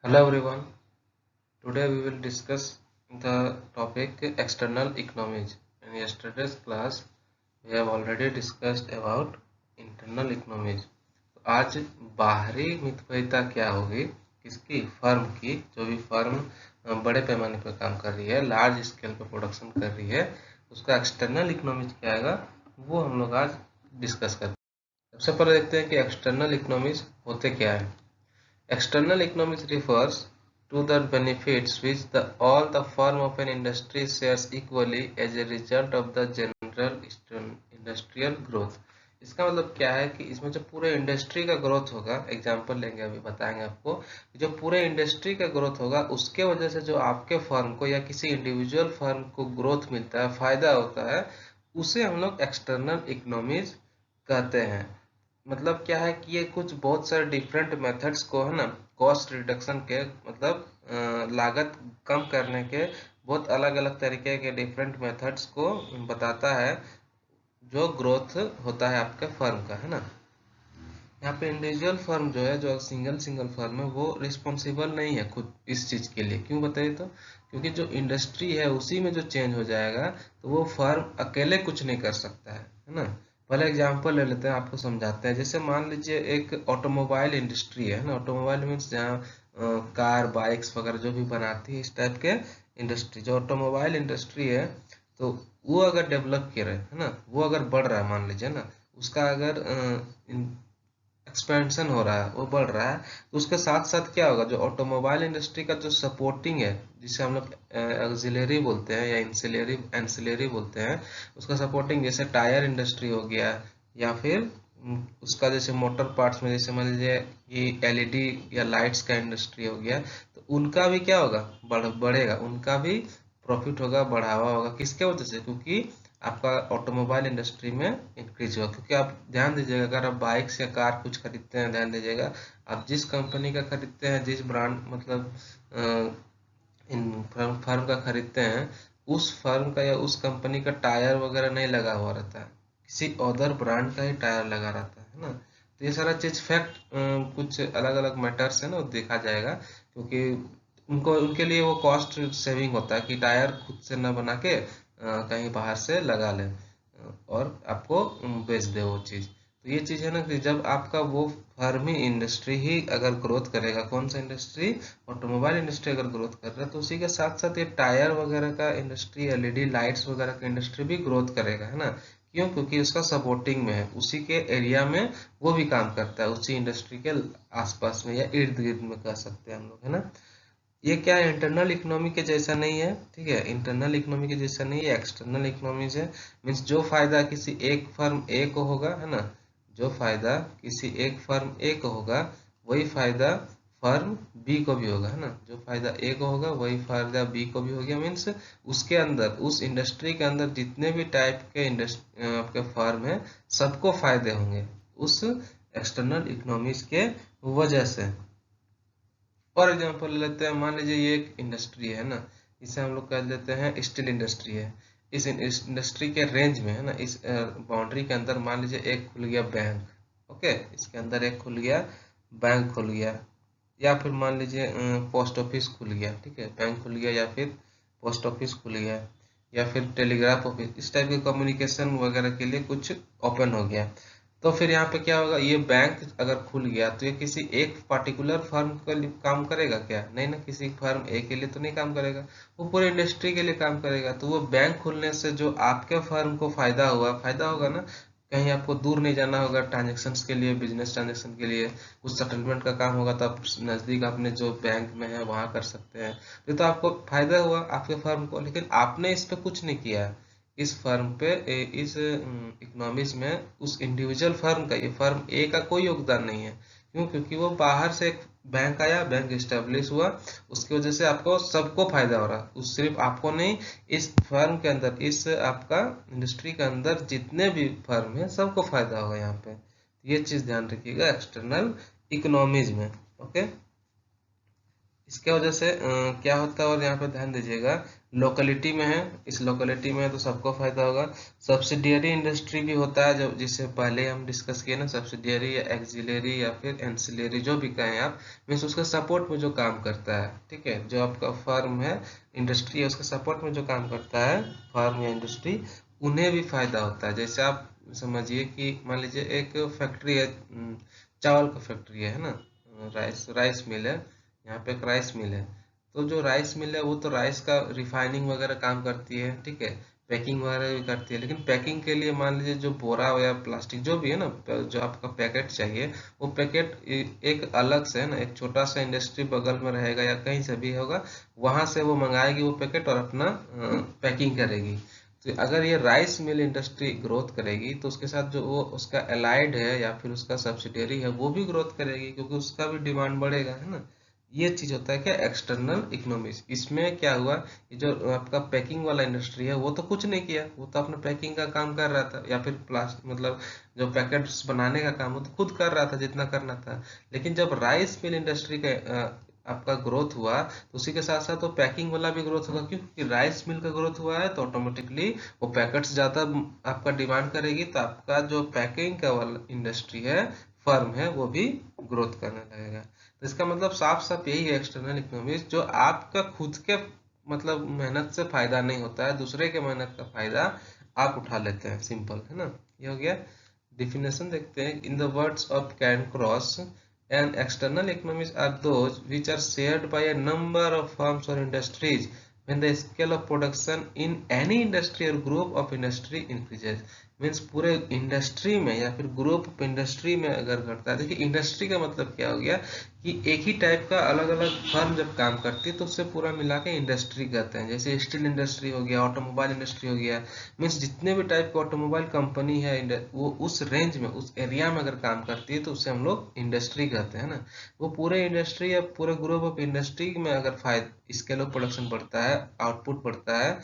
Hello everyone. Today we will discuss the topic external economies. In yesterday's class, we have already discussed about internal economies. तो आज बाहरी मितव्ययिता क्या होगी किसकी फर्म की, जो भी फर्म बड़े पैमाने पर काम कर रही है, लार्ज स्केल पर प्रोडक्शन कर रही है, उसका एक्सटर्नल इकोनॉमीज क्या आएगा वो हम लोग आज डिस्कस करते हैं। सबसे पहले देखते हैं कि एक्सटर्नल इकोनॉमीज होते क्या है। External economics refers to the benefits which all the firm of an industry shares equally as a result of the general industrial growth। इसका मतलब क्या है कि इसमें जो पूरे इंडस्ट्री का ग्रोथ होगा, एग्जांपल लेंगे, अभी बताएंगे आपको, जो पूरे इंडस्ट्री का ग्रोथ होगा उसके वजह से जो आपके फर्म को या किसी इंडिविजुअल फर्म को ग्रोथ मिलता है, फायदा होता है, उसे हम लोग एक्सटर्नल इकोनॉमीज कहते हैं। मतलब क्या है कि ये कुछ बहुत सारे डिफरेंट मेथड्स को, है ना, कॉस्ट रिडक्शन के मतलब लागत कम करने के बहुत अलग अलग तरीके के डिफरेंट मेथड्स को बताता है जो ग्रोथ होता है आपके फर्म का, है ना। यहाँ पे इंडिविजुअल फर्म जो है, जो सिंगल फर्म है, वो रिस्पॉन्सिबल नहीं है खुद इस चीज के लिए। क्यों बताइए तो? क्योंकि जो इंडस्ट्री है उसी में जो चेंज हो जाएगा तो वो फर्म अकेले कुछ नहीं कर सकता है ना। पहले एग्जांपल ले लेते हैं, आपको समझाते हैं। जैसे मान लीजिए एक ऑटोमोबाइल इंडस्ट्री है ना। ऑटोमोबाइल मीन्स जहाँ कार बाइक्स वगैरह जो भी बनाती है, इस टाइप के इंडस्ट्री, जो ऑटोमोबाइल इंडस्ट्री है, तो वो अगर डेवलप करे, है ना, वो अगर बढ़ रहा है, मान लीजिए ना, उसका अगर एक्सपेंशन हो रहा है, वो बढ़ रहा है, तो उसके साथ साथ क्या होगा, जो ऑटोमोबाइल इंडस्ट्री का जो सपोर्टिंग है, जिसे हम लोग ऑक्सिलरी बोलते हैं या एंसिलरी बोलते हैं, उसका सपोर्टिंग, जैसे टायर इंडस्ट्री हो गया, या फिर उसका जैसे मोटर पार्ट्स में, जैसे मान लीजिए ये एलईडी या लाइट्स का इंडस्ट्री हो गया, तो उनका भी क्या होगा, बढ़ेगा, उनका भी प्रॉफिट होगा, बढ़ावा होगा। किसके वजह से? क्योंकि आपका ऑटोमोबाइल इंडस्ट्री में इंक्रीज हुआ। क्योंकि आप ध्यान दीजिएगा, अगर आप बाइक्स या कार कुछ खरीदते हैं, ध्यान दीजिएगा, आप जिस कंपनी का खरीदते हैं, जिस ब्रांड मतलब इन फर्म का खरीदते हैं, उस फर्म का या उस कंपनी का टायर वगैरह नहीं लगा हुआ रहता है, किसी अदर ब्रांड का ही टायर लगा रहता है ना। तो ये सारा चीज फैक्ट, कुछ अलग अलग मैटर्स है ना, वो देखा जाएगा। क्योंकि उनको, उनके लिए वो कॉस्ट सेविंग होता है कि टायर खुद से न बना के कहीं बाहर से लगा ले और आपको बेच दे वो चीज। तो ये चीज है ना कि जब आपका वो फर्म ही, इंडस्ट्री ही अगर ग्रोथ करेगा, कौन सा इंडस्ट्री, ऑटोमोबाइल इंडस्ट्री अगर ग्रोथ कर रहा है, तो उसी के साथ साथ ये टायर वगैरह का इंडस्ट्री, एलईडी लाइट्स वगैरह का इंडस्ट्री भी ग्रोथ करेगा, है ना। क्यों? क्योंकि उसका सपोर्टिंग में है, उसी के एरिया में वो भी काम करता है, उसी इंडस्ट्री के आसपास में या इर्द गिर्द में कह सकते हैं हम लोग, है ना। ये क्या है, इंटरनल इकोनॉमी के जैसा नहीं है, ठीक है, इंटरनल इकोनॉमी के जैसा नहीं है, एक्सटर्नल इकोनॉमी है। मीन्स जो फायदा किसी एक फर्म ए को होगा, है ना, जो फायदा किसी एक फर्म ए को होगा, वही फायदा फर्म बी को भी होगा, है ना। जो फायदा ए को होगा वही फायदा बी को भी हो गया। मीन्स उसके अंदर, उस इंडस्ट्री के अंदर जितने भी टाइप के आपके फर्म है, सबको फायदे होंगे उस एक्सटर्नल इकोनॉमीज के वजह से। फॉर एग्जाम्पल लेते हैं, मान लीजिए ये एक इंडस्ट्री है ना, इसे हम लोग कह देते हैं स्टील इंडस्ट्री है। इस इंडस्ट्री के रेंज में, है ना, इस बाउंड्री के अंदर मान लीजिए एक खुल गया बैंक, ओके, इसके अंदर एक खुल गया बैंक खुल गया, या फिर मान लीजिए पोस्ट ऑफिस खुल गया, ठीक है, बैंक खुल गया या फिर पोस्ट ऑफिस खुल गया, या फिर टेलीग्राफ ऑफिस, इस टाइप के कम्युनिकेशन वगैरह के लिए कुछ ओपन हो गया। तो फिर यहाँ पे क्या होगा, ये बैंक अगर खुल गया तो ये किसी एक पार्टिकुलर फर्म के लिए काम करेगा क्या? नहीं ना, किसी फर्म ए के लिए तो नहीं काम करेगा, वो पूरे इंडस्ट्री के लिए काम करेगा। तो वो बैंक खुलने से जो आपके फर्म को फायदा हुआ, फायदा होगा ना, कहीं आपको दूर नहीं जाना होगा ट्रांजेक्शन्स के लिए, बिजनेस ट्रांजेक्शन के लिए, कुछ सेटलमेंट का काम होगा तो आप नज़दीक अपने जो बैंक में है वहाँ कर सकते हैं। तो आपको फायदा हुआ आपके फर्म को, लेकिन आपने इस पे कुछ नहीं किया, इस फर्म पे, इस इकोनॉमिक्स में उस इंडिविजुअल फर्म का, ये फर्म ए का कोई योगदान नहीं है। क्यों? क्योंकि वो बाहर से एक बैंक आया, बैंक स्टेब्लिश हुआ, उसकी वजह से आपको सबको फायदा हो रहा, उस सिर्फ आपको नहीं, इस फर्म के अंदर, इस आपका इंडस्ट्री के अंदर जितने भी फर्म है सबको फायदा होगा यहाँ पे। ये चीज ध्यान रखिएगा एक्सटर्नल इकोनॉमीज में, ओके। इसके वजह से क्या होता है, और यहाँ पे ध्यान दीजिएगा, लोकेलिटी में है, इस लोकेलिटी में है तो सबको फायदा होगा। सब्सिडियरी इंडस्ट्री भी होता है, जब जिससे पहले हम डिस्कस किए ना, सब्सिडियरी या एक्सिलरी या फिर एंसिलरी जो भी कहें आप, मीन्स उसके सपोर्ट में जो काम करता है, ठीक है, जो आपका फर्म है, इंडस्ट्री है, उसके सपोर्ट में जो काम करता है फर्म या इंडस्ट्री, उन्हें भी फायदा होता है। जैसे आप समझिए कि मान लीजिए एक फैक्ट्री है, चावल का फैक्ट्री है ना, राइस राइस मिल है, यहाँ पे एक राइस मिल है। तो जो राइस मिल है वो तो राइस का रिफाइनिंग वगैरह काम करती है, ठीक है, पैकिंग वगैरह भी करती है, लेकिन पैकिंग के लिए मान लीजिए जो बोरा या प्लास्टिक जो भी है ना, जो आपका पैकेट चाहिए, वो पैकेट एक अलग से है ना, एक छोटा सा इंडस्ट्री बगल में रहेगा या कहीं से भी होगा, वहां से वो मंगाएगी वो पैकेट और अपना पैकिंग करेगी। तो अगर ये राइस मिल इंडस्ट्री ग्रोथ करेगी तो उसके साथ जो वो उसका एलाइड है या फिर उसका सब्सिडियरी है वो भी ग्रोथ करेगी, क्योंकि उसका भी डिमांड बढ़ेगा, है ना। ये चीज होता है क्या, एक्सटर्नल इकोनॉमिक्स। इसमें क्या हुआ, ये जो आपका पैकिंग वाला इंडस्ट्री है वो तो कुछ नहीं किया, वो तो अपना पैकिंग का काम कर रहा था, या फिर प्लास्टिक मतलब जो पैकेट्स बनाने का काम वो तो खुद कर रहा था जितना करना था। लेकिन जब राइस मिल इंडस्ट्री का आपका ग्रोथ हुआ, तो उसी के साथ साथ वो पैकिंग वाला भी ग्रोथ होगा, क्योंकि राइस मिल का ग्रोथ हुआ है तो ऑटोमेटिकली वो पैकेट्स ज्यादा आपका डिमांड करेगी, तो आपका जो पैकिंग का वाला इंडस्ट्री है, फर्म है, वो भी ग्रोथ करने लगेगा। तो इसका मतलब साफ साफ यही है, एक्सटर्नल इकोनॉमिक्स जो आपका खुद के मतलब मेहनत से फायदा नहीं होता है, दूसरे के मेहनत का फायदा आप उठा लेते हैं, सिंपल है ना। ये हो गया। डिफिनेशन देखते हैं, in the words of can cross, and external economies are those which are shared by a number of firms or industries when the scale of production in any industry or group of industry increases। Means पूरे industry में या फिर group of industry में अगर घटता है, देखिए industry का मतलब क्या हो गया कि एक ही टाइप का अलग अलग फर्म जब काम करती है तो उससे पूरा मिला के इंडस्ट्री कहते हैं। जैसे स्टील इंडस्ट्री हो गया, ऑटोमोबाइल इंडस्ट्री हो गया, मीन्स जितने भी टाइप के ऑटोमोबाइल कंपनी है वो उस रेंज में उस एरिया में अगर काम करती है तो उसे हम लोग इंडस्ट्री कहते हैं ना। वो पूरे इंडस्ट्री या पूरे ग्रुप ऑफ इंडस्ट्री में अगर फायदा स्केल ऑफ प्रोडक्शन बढ़ता है, आउटपुट बढ़ता है,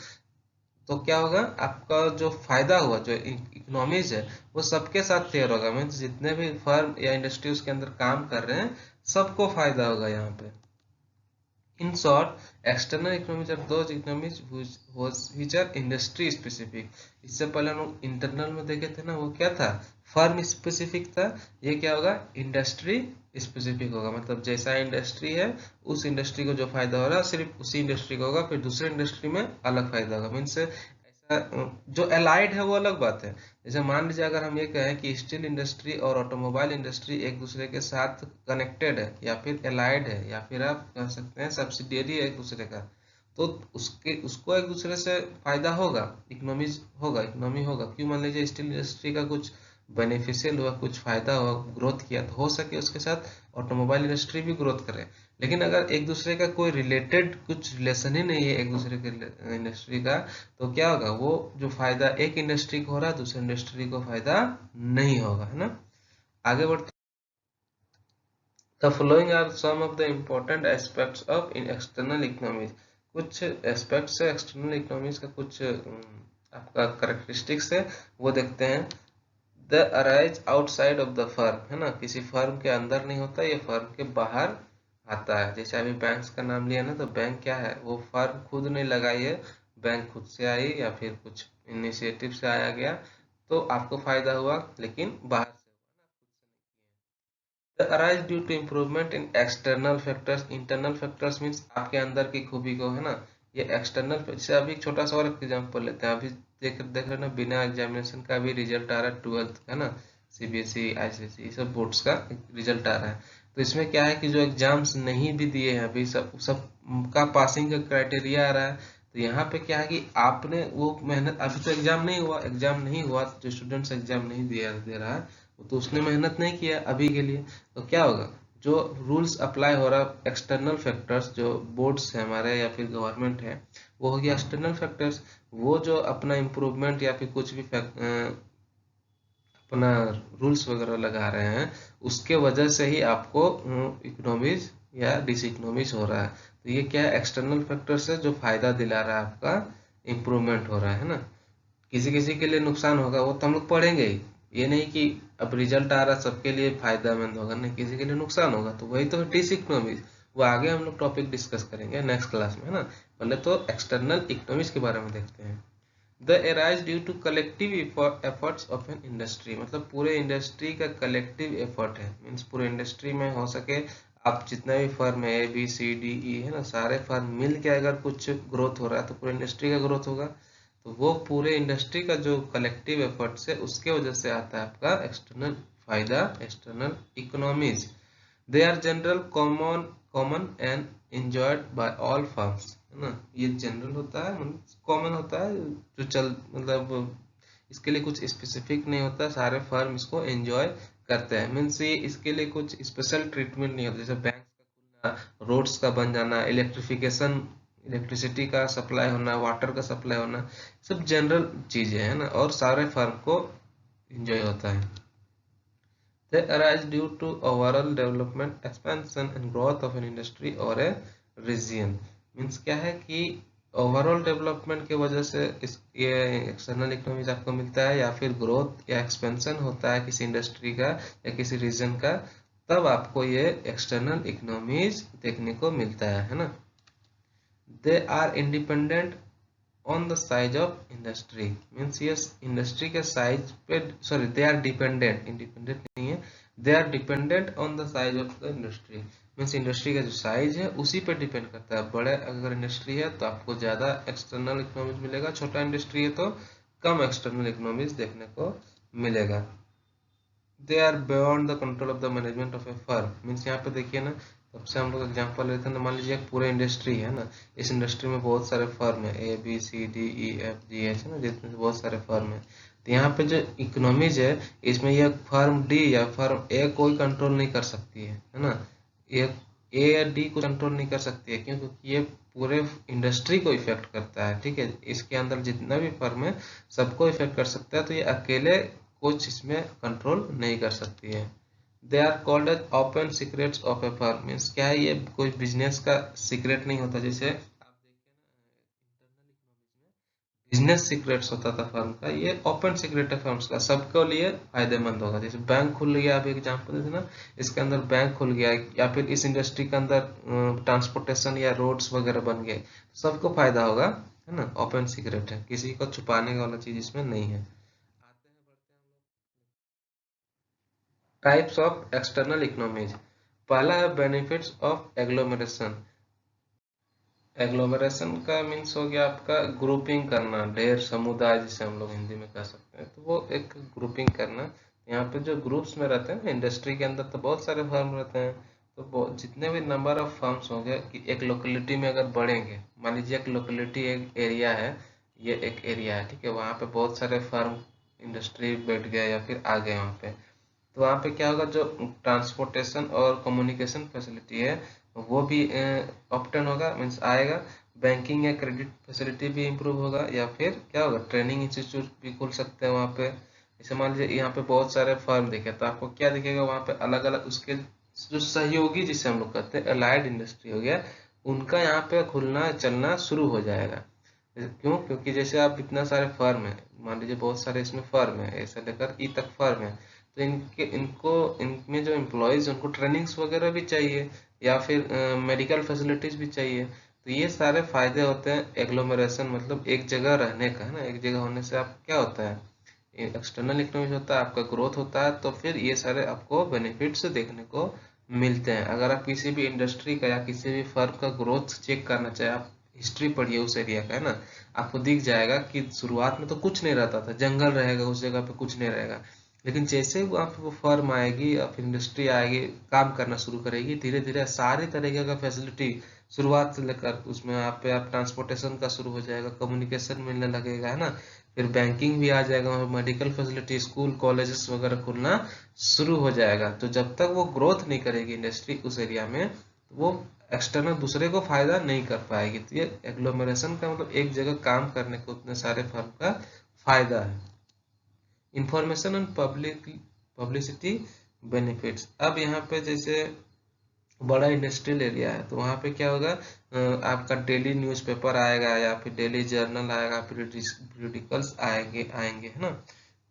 तो क्या होगा, आपका जो फायदा हुआ, जो इकोनॉमीज है, वो सबके साथ शेयर होगा। मीन्स जितने भी फर्म या इंडस्ट्री उसके अंदर काम कर रहे हैं सबको फायदा होगा यहाँ पे। In short, external economies are those economies which are industry specific। इससे पहले हम लोग इंटरनल में देखे थे ना, वो क्या था, फर्म स्पेसिफिक था। ये क्या होगा, इंडस्ट्री स्पेसिफिक होगा, मतलब जैसा इंडस्ट्री है उस इंडस्ट्री को जो फायदा हो रहा है सिर्फ उसी इंडस्ट्री को होगा, फिर दूसरे इंडस्ट्री में अलग फायदा होगा। मीन्स जो एलाइड है वो अलग बात है। जैसे मान लीजिए अगर हम ये कहें कि स्टील इंडस्ट्री और ऑटोमोबाइल इंडस्ट्री एक दूसरे के साथ कनेक्टेड है या फिर एलाइड है या फिर आप कह सकते हैं सब्सिडियरी है एक दूसरे का, तो उसको एक दूसरे से फायदा होगा, इकोनॉमीज होगा, इकोनॉमी होगा। क्यों, मान लीजिए स्टील इंडस्ट्री का कुछ बेनिफिशियल हुआ, कुछ फायदा हुआ, ग्रोथ किया, तो हो सके उसके साथ ऑटोमोबाइल इंडस्ट्री भी ग्रोथ करे। लेकिन अगर एक दूसरे का कोई रिलेटेड कुछ रिलेशन ही नहीं है एक दूसरे के इंडस्ट्री का, तो क्या होगा, वो जो फायदा एक इंडस्ट्री को हो रहा है दूसरे इंडस्ट्री को फायदा नहीं होगा, है ना। आगे बढ़ते, the following are some of the important aspects of in external economies. कुछ एस्पेक्ट्स है एक्सटर्नल इकोनॉमीज का, कुछ आपका करेक्टरिस्टिक्स है, वो देखते हैं। The arise outside of the firm, है ना, किसी फर्म के अंदर नहीं होता, ये फर्म के बाहर आता है। जैसे अभी बैंक्स का नाम लिया ना, तो बैंक क्या है, वो फर्म खुद नहीं लगाई है, बैंक खुद से आई या फिर कुछ इनिशिएटिव से आया गया, तो आपको फायदा हुआ, लेकिन बाहर से हुआ ना, arise due to improvement in external factors. Internal factors means आपके अंदर की खूबी को, है ना। ये एक्सटर्नल, जैसे अभी छोटा सा और एग्जाम्पल लेते हैं। अभी देख रहे ना, बिना एग्जामिनेशन का भी रिजल्ट आ रहा है, 12th है ना, सीबीएसई आईसीएसई सब बोर्ड्स का रिजल्ट आ रहा है। तो इसमें क्या है कि जो एग्जाम्स नहीं भी दिए हैं अभी, सब सब का पासिंग का क्राइटेरिया आ रहा है। तो यहाँ पे क्या है कि आपने वो मेहनत, अभी तो एग्जाम नहीं हुआ, जो स्टूडेंट्स एग्जाम नहीं दे रहा है तो उसने मेहनत नहीं किया अभी के लिए, तो क्या होगा, जो रूल्स अप्लाई हो रहा है एक्सटर्नल फैक्टर्स, जो बोर्ड्स है हमारे या फिर गवर्नमेंट है, वो हो गया एक्सटर्नल फैक्टर्स। वो जो अपना इम्प्रूवमेंट या फिर कुछ भी अपना रूल्स वगैरह लगा रहे हैं, उसके वजह से ही आपको इकोनॉमीज या डिस इकोनॉमीज हो रहा है। तो ये क्या है, एक्सटर्नल फैक्टर से जो फायदा दिला रहा है, आपका इम्प्रूवमेंट हो रहा है ना। किसी किसी के लिए नुकसान होगा, वो तो हम लोग पढ़ेंगे ही। ये नहीं कि अब रिजल्ट आ रहा सबके लिए फायदेमंद होगा, नहीं, किसी के लिए नुकसान होगा, तो वही तो डिस इकोनॉमीज। वो आगे हम लोग टॉपिक डिस्कस करेंगे नेक्स्ट क्लास में, है ना। पहले तो एक्सटर्नल इकोनॉमिक्स के बारे में देखते हैं। The arise due to collective efforts of an industry, मतलब पूरे इंडस्ट्री का कलेक्टिव एफर्ट है, मीन्स पूरे इंडस्ट्री में हो सके आप जितना भी फर्म है ABCDE, है ना, सारे फर्म मिल के अगर कुछ ग्रोथ हो रहा है तो पूरे इंडस्ट्री का ग्रोथ होगा। तो वो पूरे इंडस्ट्री का जो कलेक्टिव एफर्ट्स है उसके वजह से आता है आपका एक्सटर्नल फायदा, external economies. They are general common and enjoyed by all firms, है ना। ये जनरल होता है, कॉमन होता है, जो चल मतलब इसके लिए कुछ स्पेसिफिक नहीं होता, सारे फर्म इसको एंजॉय करते हैं। मीन्स ये इसके लिए कुछ स्पेशल ट्रीटमेंट नहीं होता, जैसे बैंक का खुलना, रोड्स का बन जाना, इलेक्ट्रिफिकेशन, इलेक्ट्रिसिटी का सप्लाई होना, वाटर का सप्लाई होना, सब जनरल चीजें हैं ना, और सारे फर्म को एंजॉय होता है। They arise due to overall development, expansion and growth of an industry or a region. Means क्या है कि ओवरऑल डेवलपमेंट की वजह से इस ये एक्सटर्नल इकोनॉमीज आपको मिलता है, या फिर ग्रोथ या एक्सपेंशन होता है किसी इंडस्ट्री का या किसी रीजन का, तब आपको ये एक्सटर्नल इकोनॉमीज देखने को मिलता है ना। They are independent on the size of industry, means ये इंडस्ट्री के साइज पे, sorry they are dependent, independent नहीं है, they are dependent on the size of the industry. Means industry का जो साइज है उसी पे डिपेंड करता है। बड़े अगर इंडस्ट्री है तो आपको ज्यादा एक्सटर्नल इकोनॉमिक्स मिलेगा, छोटा इंडस्ट्री है तो कम एक्सटर्नल इकोनॉमिक्स देखने को मिलेगा। They are beyond the control of the management of a firm, means यहाँ पे देखिए ना, सबसे हम लोग एग्जांपल लेते हैं, मान लीजिए पूरे इंडस्ट्री है ना, इस इंडस्ट्री में बहुत सारे फर्म है ABCDEFGH, है ना, जितने बहुत सारे फर्म है। तो यहाँ पे जो इकोनॉमीज है इसमें यह फर्म डी या फर्म ए कोई कंट्रोल नहीं कर सकती है ना, ये ए या डी को कंट्रोल नहीं कर सकती है, क्योंकि ये पूरे इंडस्ट्री को इफेक्ट करता है, ठीक है। इसके अंदर जितना भी फर्म है सबको इफेक्ट कर सकता है, तो ये अकेले कुछ इसमें कंट्रोल नहीं कर सकती है। They are called as open secrets of a firm, means क्या है, ये कोई बिजनेस का सीक्रेट नहीं होता, जैसे आप देखिए ना इंटरनल इकोनॉमिक्स में बिजनेस सीक्रेट्स होता था फर्म का, ये ओपन सीक्रेट है फर्म्स का, सबके लिए फायदेमंद होगा। जैसे बैंक खुल गया, आप एग्जांपल देते ना, इसके अंदर बैंक खुल गया, या फिर इस इंडस्ट्री के अंदर ट्रांसपोर्टेशन या रोड्स वगैरह बन गए, सबको फायदा होगा, है ना। ओपन सीक्रेट है, किसी को छुपाने वाला चीज इसमें नहीं है। Types of external economies. पहला है बेनिफिट्स ऑफ एग्लोमरेशन। एग्लोमरेशन का मीन्स हो गया आपका ग्रुपिंग करना, ढेर समुदाय जिसे हम लोग हिंदी में कह सकते हैं, तो वो एक ग्रुपिंग करना। यहाँ पे जो ग्रुप्स में रहते हैं ना, इंडस्ट्री के अंदर तो बहुत सारे फर्म रहते हैं, तो जितने भी नंबर ऑफ फर्म्स होंगे कि एक लोकेलिटी में अगर बढ़ेंगे, मान लीजिए एक लोकेलिटी एक एरिया है, ये एक एरिया है, ठीक है, वहाँ पे बहुत सारे फर्म इंडस्ट्री बैठ गए या फिर आ गए वहाँ पे, तो वहाँ पे क्या होगा, जो ट्रांसपोर्टेशन और कम्युनिकेशन फैसिलिटी है वो भी ऑप्टन होगा, मीन्स आएगा। बैंकिंग या क्रेडिट फैसिलिटी भी इम्प्रूव होगा, या फिर क्या होगा, ट्रेनिंग इंस्टीट्यूट भी खुल सकते हैं वहाँ पे। जैसे मान लीजिए यहाँ पे बहुत सारे फर्म दिखे, तो आपको क्या दिखेगा वहाँ पे, अलग अलग उसके जो सहयोगी जिसे हम लोग कहते हैं अलाइड इंडस्ट्री हो गया, उनका यहाँ पे खुलना चलना शुरू हो जाएगा। क्यों? क्योंकि जैसे आप इतना सारे फर्म है, मान लीजिए बहुत सारे इसमें फर्म है, ऐसे लेकर ई तक फर्म है, तो इनके इनको इनमें जो एम्प्लॉयज उनको ट्रेनिंग्स वगैरह भी चाहिए, या फिर मेडिकल फैसिलिटीज भी चाहिए। तो ये सारे फायदे होते हैं एग्लोमरेशन, मतलब एक जगह रहने का, है ना। एक जगह होने से आप क्या होता है, एक्सटर्नल इकोनॉमी होता है, आपका ग्रोथ होता है, तो फिर ये सारे आपको बेनिफिट्स देखने को मिलते हैं। अगर आप किसी भी इंडस्ट्री का या किसी भी फर्म का ग्रोथ चेक करना चाहे, आप हिस्ट्री पढ़िए उस एरिया का, है ना, आपको दिख जाएगा कि शुरुआत में तो कुछ नहीं रहता था, जंगल रहेगा, उस जगह पे कुछ नहीं रहेगा, लेकिन जैसे ही वहाँ पे वो फर्म आएगी या फिर इंडस्ट्री आएगी, काम करना शुरू करेगी, धीरे धीरे सारी तरीके का फैसिलिटी शुरुआत से लेकर उसमें आप ट्रांसपोर्टेशन का शुरू हो जाएगा, कम्युनिकेशन मिलने लगेगा, है ना, फिर बैंकिंग भी आ जाएगा, मेडिकल फैसिलिटी, स्कूल कॉलेजेस वगैरह खुलना शुरू हो जाएगा। तो जब तक वो ग्रोथ नहीं करेगी इंडस्ट्री उस एरिया में, तो वो एक्सटर्नल दूसरे को फायदा नहीं कर पाएगी। तो ये एग्लोमरेशन का मतलब एक जगह काम करने को उतने सारे फर्म का फायदा है। Information and publicity benefits. अब यहाँ पे जैसे बड़ा इंडस्ट्रियल एरिया है, तो वहाँ पे क्या होगा, आपका डेली न्यूज़पेपर आएगा, या फिर डेली जर्नल आएगा, पीरियडिकल्स आएंगे आएंगे, है ना।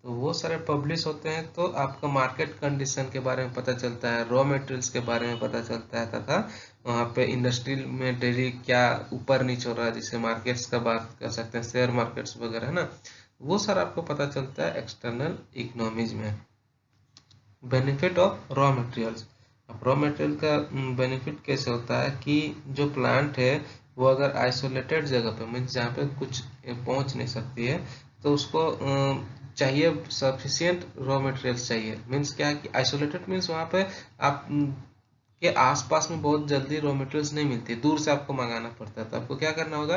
तो वो सारे पब्लिश होते हैं, तो आपका मार्केट कंडीशन के बारे में पता चलता है, रॉ मटेरियल्स के बारे में पता चलता है, तथा वहाँ पे इंडस्ट्री में डेली क्या ऊपर नीचे हो रहा है, जिसे मार्केट्स का बात कर सकते हैं, शेयर मार्केट्स वगैरह, है ना। वो सारा आपको पता चलता है एक्सटर्नल इकोनॉमीज में। Benefit of raw materials. अब रॉ मटेरियल का बेनिफिट कैसे होता है कि जो प्लांट है वो अगर आइसोलेटेड जगह पे, मीन्स जहाँ पे कुछ पहुंच नहीं सकती है, तो उसको चाहिए सफिशियंट रॉ मटेरियल्स चाहिए। मीन्स क्या है कि आइसोलेटेड मीन्स वहाँ पे आप के आसपास में बहुत जल्दी रॉ मटेरियल्स नहीं मिलती, दूर से आपको मंगाना पड़ता है। तो आपको क्या करना होगा,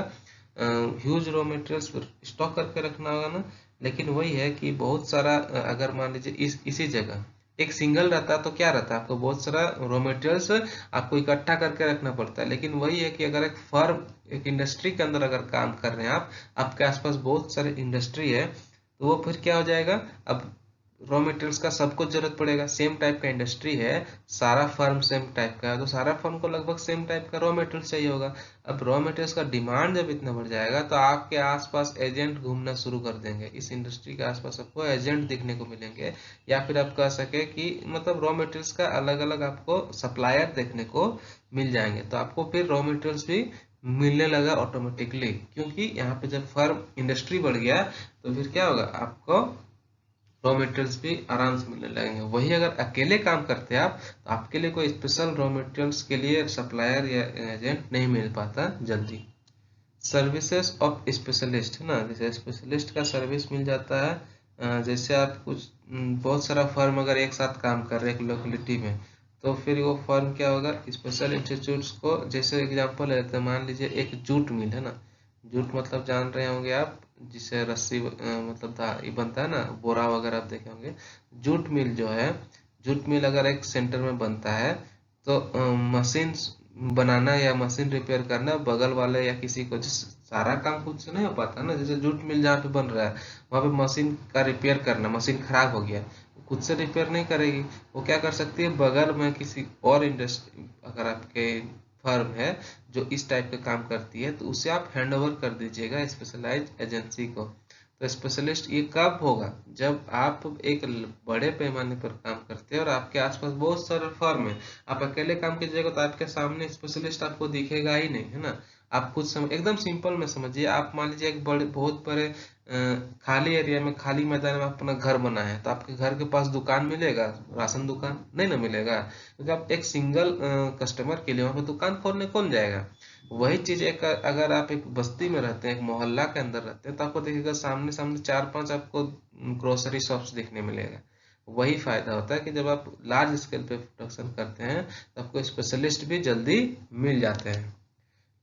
ह्यूज रॉ मटेरियल्स स्टॉक करके रखना होगा ना। लेकिन वही है कि बहुत सारा अगर मान लीजिए इसी जगह एक सिंगल रहता तो क्या रहता है, आपको बहुत सारा रॉ मटेरियल्स आपको इकट्ठा करके रखना पड़ता है। लेकिन वही है कि अगर एक फर्म, एक इंडस्ट्री के अंदर अगर काम कर रहे हैं आप, आपके आसपास बहुत सारे इंडस्ट्री है, तो वो फिर क्या हो जाएगा, अब रॉ मटेरियल्स का सबको जरूरत पड़ेगा। सेम टाइप का इंडस्ट्री है, सारा फर्म सेम टाइप का है, तो सारा फर्म को लगभग सेम टाइप का रॉ मटेरियल चाहिए होगा। अब रॉ मटेरियल्स का डिमांड जब इतना बढ़ जाएगा, तो आपके आसपास एजेंट घूमना शुरू कर देंगे। इस इंडस्ट्री के आसपास आपको एजेंट दिखने को मिलेंगे, या फिर आप कह सके कि मतलब रॉ मटेरियल्स का अलग अलग आपको सप्लायर देखने को मिल जाएंगे। तो आपको फिर रॉ मटेरियल्स भी मिलने लगा ऑटोमेटिकली, क्योंकि यहाँ पे जब फर्म इंडस्ट्री बढ़ गया, तो फिर क्या होगा, आपको रॉ मटेरियल्स भी आराम से मिलने लगेंगे। वही अगर अकेले काम करते हैं आप, तो आपके लिए कोई स्पेशल रॉ मटेरियल्स के लिए सप्लायर या एजेंट नहीं मिल पाता जल्दी। सर्विसेज ऑफ स्पेशलिस्ट, है ना, जैसे स्पेशलिस्ट का सर्विस मिल जाता है। जैसे आप कुछ बहुत सारा फर्म अगर एक साथ काम कर रहे हैं एक लोकेलिटी में, तो फिर वो फर्म क्या होगा, स्पेशल इंस्टीट्यूट्स को, जैसे एग्जांपल लेते हैं, मान लीजिए एक जूट मिल है ना। जूट मतलब जान रहे होंगे आप, जिसे रस्सी मतलब ये बनता है ना, बोरा वगैरह आप देखे होंगे। जूट मिल जो है, जूट मिल अगर एक सेंटर में बनता है, तो मशीन बनाना या मशीन रिपेयर करना बगल वाले या किसी को, जिस सारा काम खुद से नहीं हो पाता ना। जैसे जूट मिल जहाँ पे बन रहा है, वहाँ पे मशीन का रिपेयर करना, मशीन खराब हो गया, खुद से रिपेयर नहीं करेगी, वो क्या कर सकती है, बगल में किसी और इंडस्ट्री, अगर आपके फर्म है जो इस टाइप का काम करती है, तो उसे आप हैंड ओवर कर दीजिएगा स्पेशलाइज एजेंसी को। तो स्पेशलिस्ट ये कब होगा, जब आप एक बड़े पैमाने पर काम करते हैं और आपके आसपास बहुत सारे फर्म है। आप अकेले काम कीजिएगा तो आपके सामने स्पेशलिस्ट आपको दिखेगा ही नहीं, है ना। आप खुद एकदम सिंपल में समझिए, आप मान लीजिए एक बड़े बहुत बड़े खाली एरिया में, खाली मैदान में अपना घर बना है, तो आपके घर के पास दुकान मिलेगा, राशन दुकान नहीं ना मिलेगा, क्योंकि आप एक सिंगल कस्टमर के लिए वहां पे दुकान खोलने कौन जाएगा। वही चीज एक, अगर आप एक बस्ती में रहते हैं, एक मोहल्ला के अंदर रहते हैं, तो आपको देखिएगा सामने सामने चार पांच आपको ग्रोसरी शॉप्स देखने मिलेगा। वही फायदा होता है कि जब आप लार्ज स्केल पे प्रोडक्शन करते हैं, तो आपको स्पेशलिस्ट भी जल्दी मिल जाते हैं।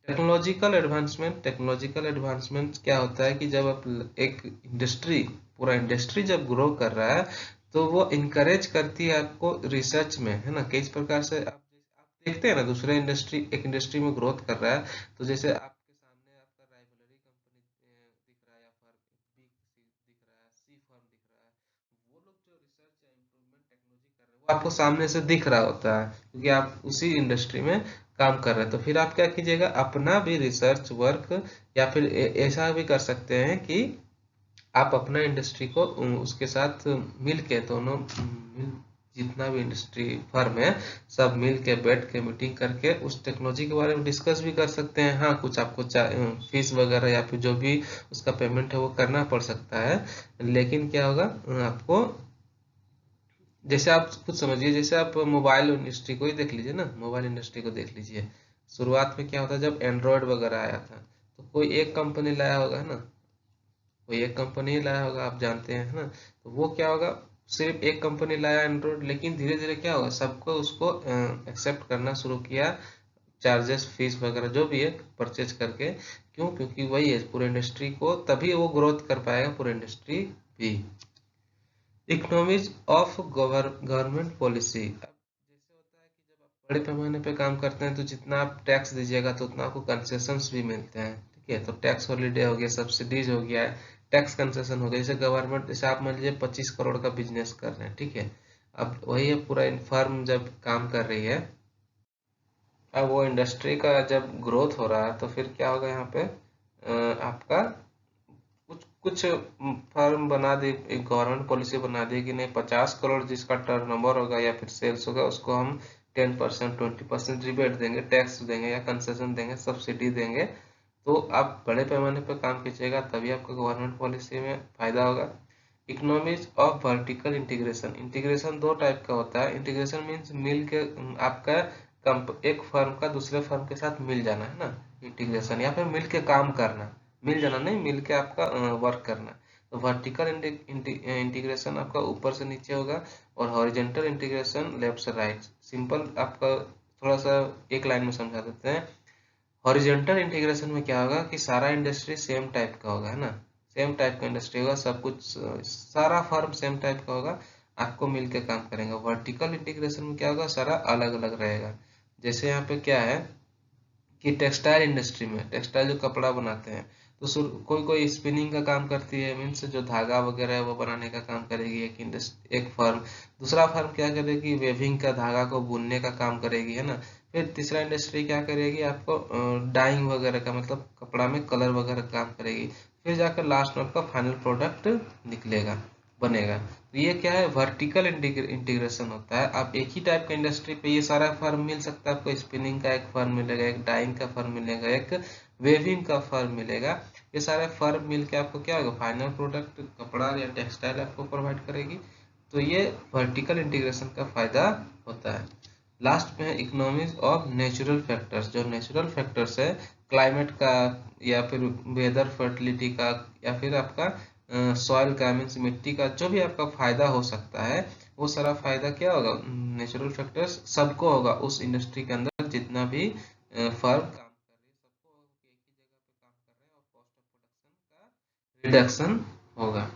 Technological advancement. टेक्नोलॉजिकल एडवांसमेंट क्या होता है कि जब आप एक इंडस्ट्री, पूरा इंडस्ट्री जब ग्रो कर रहा है, तो वो इनकरेज करती है आपको रिसर्च में, है ना। किस प्रकार से आप देखते हैं ना, दूसरे इंडस्ट्री, एक इंडस्ट्री में ग्रोथ कर रहा है, तो जैसे आपके सामने आपका राइवलरी कंपनी दिख रहा है, या फिर बी दिख रहा है, सी फर्म दिख रहा है, वो लोग जो रिसर्च या इम्प्रूवमेंट टेक्नोलॉजी कर रहे हैं, वो आपको सामने से दिख रहा होता है, क्योंकि आप उसी इंडस्ट्री में काम कर रहे हैं। तो फिर आप क्या कीजिएगा, अपना भी रिसर्च वर्क, या फिर ऐसा भी कर सकते हैं कि आप अपना इंडस्ट्री को उसके साथ मिल के, दोनों जितना भी इंडस्ट्री फर्म है, सब मिल के बैठ के मीटिंग करके उस टेक्नोलॉजी के बारे में डिस्कस भी कर सकते हैं। हाँ, कुछ आपको फीस वगैरह या फिर जो भी उसका पेमेंट है वो करना पड़ सकता है। लेकिन क्या होगा, आपको, जैसे आप खुद समझिए, जैसे आप मोबाइल इंडस्ट्री को ही देख लीजिए ना, मोबाइल इंडस्ट्री को देख लीजिए। शुरुआत में क्या होता, जब एंड्रॉयड वगैरह आया था, तो कोई एक कंपनी लाया होगा, है ना, कोई एक कंपनी ही लाया होगा, आप जानते हैं, है ना। तो वो क्या होगा, सिर्फ एक कंपनी लाया एंड्रॉयड, लेकिन धीरे धीरे क्या होगा, सबको उसको एक्सेप्ट करना शुरू किया, चार्जेस फीस वगैरह जो भी है परचेज करके। क्यों, क्योंकि वही है पूरे इंडस्ट्री को, तभी वो ग्रोथ कर पाएगा पूरे इंडस्ट्री भी। Economies of government policy. अब जैसे होता है कि जब आप बड़े पैमाने पे काम करते हैं, तो जितना आप टैक्स दीजिएगा तो उतना आपको कंसेशंस भी मिलते हैं, ठीक है। तो टैक्स हॉलीडे हो गया, सब्सिडीज हो गया, टैक्स कंसेशन हो गया। जैसे गवर्नमेंट, जैसे आप मान लीजिए 25 करोड़ का बिजनेस कर रहे हैं, ठीक है। अब वही है, पूरा फर्म जब काम कर रही है, अब वो इंडस्ट्री का जब ग्रोथ हो रहा है, तो फिर क्या होगा यहाँ पे, आपका कुछ कुछ फर्म बना दी, एक गवर्नमेंट पॉलिसी बना दी कि नहीं 50 करोड़ जिसका टर्नओवर होगा या फिर सेल्स होगा उसको हम 10% 20% रिबेट देंगे, टैक्स देंगे या कंसेशन देंगे, सब्सिडी देंगे। तो आप बड़े पैमाने पर काम कीजिएगा तभी आपको गवर्नमेंट पॉलिसी में फायदा होगा। Economies of vertical integration, integration दो टाइप का होता है। इंटीग्रेशन मीन्स मिल के आपका एक फर्म का दूसरे फर्म के साथ मिल जाना है ना, इंटीग्रेशन, या फिर मिल के काम करना, मिल जाना नहीं, मिल के आपका वर्क करना। तो वर्टिकल इंटीग्रेशन आपका ऊपर से नीचे होगा और हॉरिजेंटल इंटीग्रेशन लेफ्ट से राइट। सिंपल आपका थोड़ा सा एक लाइन में समझा देते हैं। हॉरिजेंटल इंटीग्रेशन में क्या होगा कि सारा इंडस्ट्री सेम टाइप का होगा, है ना, सेम टाइप का इंडस्ट्री होगा, सब कुछ सारा फर्म सेम टाइप का होगा, आपको मिलके काम करेंगे। वर्टिकल इंटीग्रेशन में क्या होगा, सारा अलग अलग रहेगा। जैसे यहाँ पे क्या है कि टेक्सटाइल इंडस्ट्री में, टेक्सटाइल जो कपड़ा बनाते हैं, तो कोई कोई स्पिनिंग का काम करती है, मीन्स जो धागा वगैरह है वो बनाने का काम करेगी एक फर्म। दूसरा फर्म क्या करेगी, वेविंग का, धागा को बुनने का काम करेगी, है ना। फिर तीसरा इंडस्ट्री क्या करेगी, आपको डाइंग वगैरह का, मतलब कपड़ा में कलर वगैरह काम करेगी। फिर जाकर लास्ट में आपका फाइनल प्रोडक्ट निकलेगा, बनेगा। तो ये क्या है, वर्टिकल इंटीग्रेशन होता है। आप एक ही टाइप का इंडस्ट्री पे ये सारा फर्म मिल सकता है, आपको स्पिनिंग का एक फर्म मिलेगा, एक डाइंग का फर्म मिलेगा, एक वेविंग का फर्म मिलेगा। ये सारे फर्म मिलके आपको क्या होगा, फाइनल प्रोडक्ट कपड़ा या टेक्सटाइल आपको प्रोवाइड करेगी। तो ये वर्टिकल इंटीग्रेशन का फायदा होता है। लास्ट में है इकोनॉमीज ऑफ नेचुरल फैक्टर्स। जो नेचुरल फैक्टर्स है, क्लाइमेट का या फिर वेदर, फर्टिलिटी का, या फिर आपका सॉइल का, मीन्स मिट्टी का, जो भी आपका फायदा हो सकता है, वो सारा फायदा क्या होगा, नेचुरल फैक्टर्स सबको होगा उस इंडस्ट्री के अंदर, जितना भी फर्म काम कर रही है सबको होगा कि एक ही जगह पे काम कर रहे हैं, और कॉस्ट ऑफ प्रोडक्शन का रिडक्शन होगा।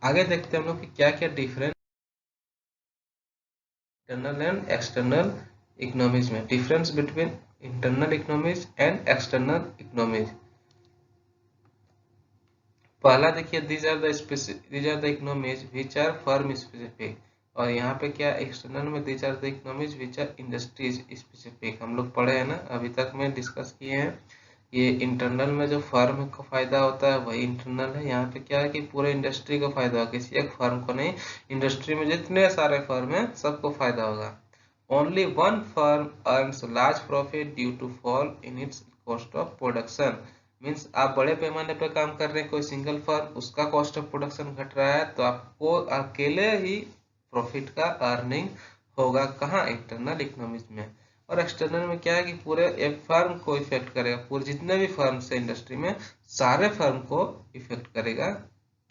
आगे देखते हैं हम लोग कि क्या क्या difference internal and external economies में, difference between internal economies and external economies. पहला देखिए, these are the economies which are firm specific, और यहाँ पे क्या एक्सटर्नल में, these are the economies which are industries specific. हम लोग पढ़े हैं ना, अभी तक में डिस्कस किए हैं। ये इंटरनल में जो फर्म को फायदा होता है वही इंटरनल है। यहाँ पे क्या है कि पूरे इंडस्ट्री को फायदा होगा, किसी एक फर्म को नहीं, इंडस्ट्री में जितने सारे फर्म है सबको फायदा होगा। Only one firm earns large profit due to fall in its cost of production. Means आप बड़े पैमाने पर काम कर रहे हैं, कोई सिंगल फर्म, उसका कॉस्ट ऑफ प्रोडक्शन घट रहा है, तो आपको अकेले ही प्रॉफिट का अर्निंग होगा। कहाँ, इंटरनल इकोनॉमिक्स में। और एक्सटर्नल में क्या है कि पूरे एक फर्म को इफेक्ट करेगा, पूरे जितने भी फर्म है इंडस्ट्री में, सारे फर्म को इफेक्ट करेगा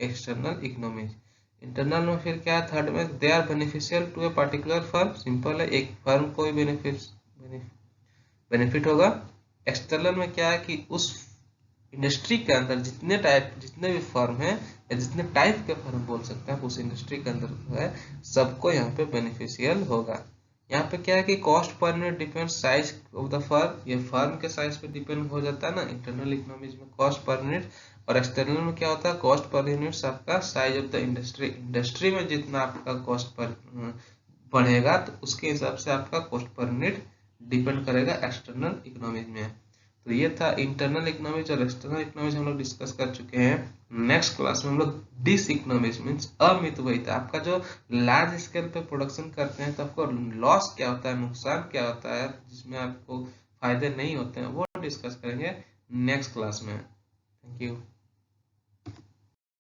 एक्सटर्नल इकोनॉमिक्स। इंटरनल में फिर क्या है, थर्ड में, they are beneficial to a particular firm. Simple है, एक फर्म को ही बेनिफिट होगा। एक्सटर्नल में क्या है कि उस इंडस्ट्री के अंदर जितने भी फर्म है, या जितने टाइप के फर्म बोल सकते हैं आप, उस इंडस्ट्री के अंदर है, सबको यहाँ पे बेनिफिशियल होगा। यहाँ पे क्या है कि cost per unit depend size of the firm, ये फर्म के साइज पे डिपेंड हो जाता है ना इंटरनल इकोनॉमिक्स में, कॉस्ट पर यूनिट। और एक्सटर्नल में क्या होता है, कॉस्ट पर यूनिट आपका size of the industry, industry में जितना आपका कॉस्ट पर बढ़ेगा तो उसके हिसाब से आपका कॉस्ट पर यूनिट डिपेंड करेगा एक्सटर्नल इकोनॉमिक्स में। तो ये था इंटरनल इकोनॉमिक्स और एक्सटर्नल इकोनॉमिक्स हम लोग डिस्कस कर चुके हैं। नेक्स्ट क्लास में हम लोग डिस इकोनॉमिक्स मीन्स अमितव्ययिता, आपका जो लार्ज स्केल पे प्रोडक्शन करते हैं तो आपको लॉस क्या होता है, नुकसान क्या होता है, जिसमें आपको फायदे नहीं होते हैं, वो डिस्कस करेंगे नेक्स्ट क्लास में। Thank you.